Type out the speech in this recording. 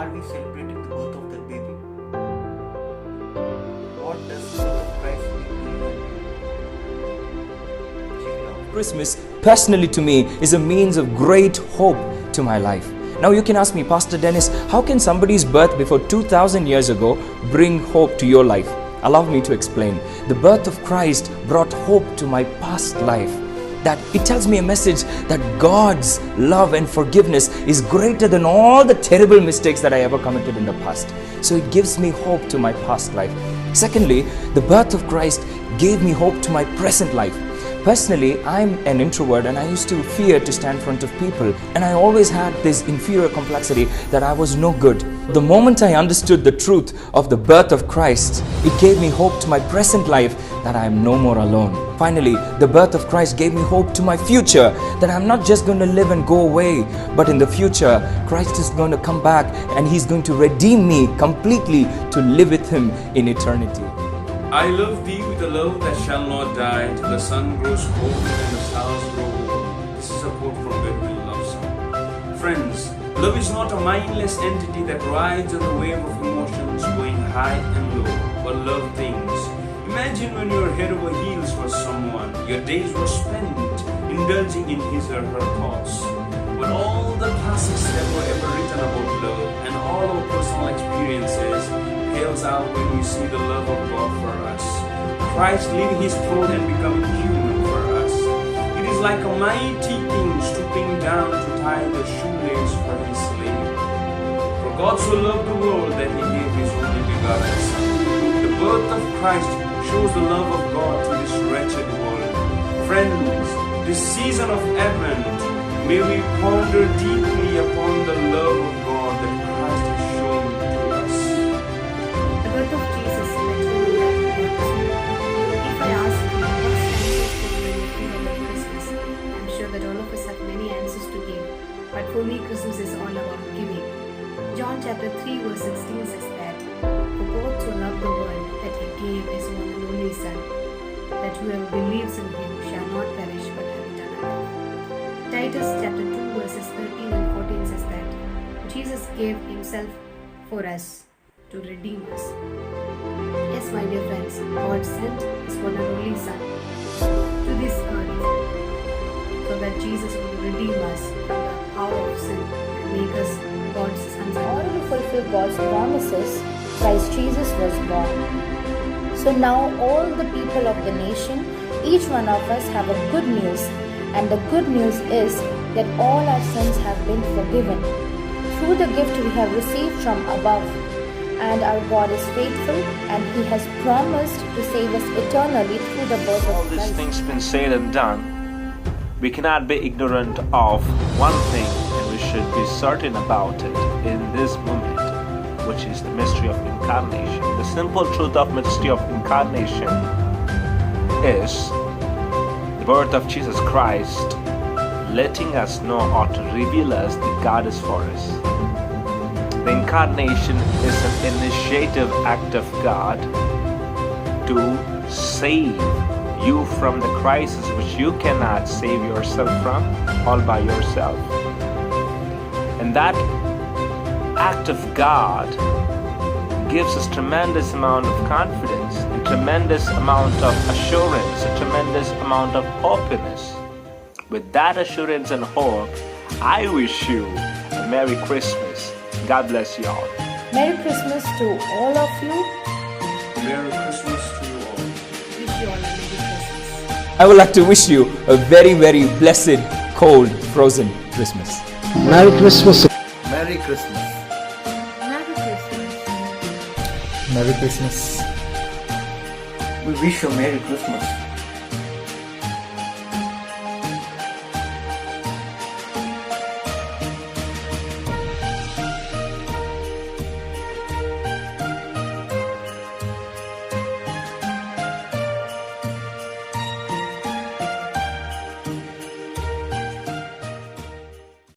are we celebrating the birth of that baby? What does the birth of Christ mean to you? Check it out. Christmas, personally to me, is a means of great hope to my life. Now you can ask me, Pastor Dennis, how can somebody's birth before 2000 years ago bring hope to your life? Allow me to explain. The birth of Christ brought hope to my past life. That it tells me a message that God's love and forgiveness is greater than all the terrible mistakes that I ever committed in the past. So it gives me hope to my past life. Secondly, the birth of Christ gave me hope to my present life. Personally, I'm an introvert and I used to fear to stand in front of people, and I always had this inferior complexity that I was no good. The moment I understood the truth of the birth of Christ, it gave me hope to my present life that I am no more alone. Finally, the birth of Christ gave me hope to my future, that I'm not just going to live and go away, but in the future, Christ is going to come back and He's going to redeem me completely to live with Him in eternity. I love thee with a love that shall not die, till the sun grows cold and the stars grow old. This is a quote from Goodwill Love Song. Friends, love is not a mindless entity that rides on the wave of emotions going high and low, but love things. Imagine when you were head over heels for someone, your days were spent indulging in his or her thoughts. But all the classics that were ever written about love and all our personal experiences pales out when we see the love of God for us. Christ leaving His throne and becoming human for us. It is like a mighty king stooping down to tie the shoelace for his slave. For God so loved the world that He gave His only begotten Son. The birth of Christ shows the love of God to this wretched world. Friends, this season of Advent, may we ponder deeply upon the love of God that Christ has shown to us. The birth of Jesus led to If I ask you what answers to give when you think about Christmas, I'm sure that all of us have many answers to give. But for me, Christmas is all about giving. John chapter 3 verse 16 says that, For God so loved the world that He gave His one and only Son, that whoever believes in Him shall not perish but have eternal life. Titus chapter 2 verses 13 and 14 says that Jesus gave Himself for us to redeem us. Yes, my dear friends, God sent His one and only Son to this earth so that Jesus would redeem us from the power of sin and make us God's sons. In order to fulfill God's promises, Christ Jesus was born. So now all the people of the nation, each one of us have a good news, and the good news is that all our sins have been forgiven through the gift we have received from above. And our God is faithful, and He has promised to save us eternally through the birth All of these Christ. things been said and done, we cannot be ignorant of one thing, and we should be certain about it in this moment, which is the mystery of incarnation. The simple truth of mystery of incarnation is the birth of Jesus Christ, letting us know or to reveal us that God is for us. The incarnation is an initiative act of God to save you from the crisis which you cannot save yourself from all by yourself. And that act of God gives us tremendous amount of confidence, a tremendous amount of assurance, a tremendous amount of happiness. With that assurance and hope, I wish you a Merry Christmas. God bless you all. Merry Christmas to all of you. Merry Christmas to you all. Wish you all a Merry Christmas. I would like to wish you a very, very blessed, cold, frozen Christmas. Merry Christmas. Merry Christmas. Merry Christmas. Merry Christmas. We wish you a Merry Christmas.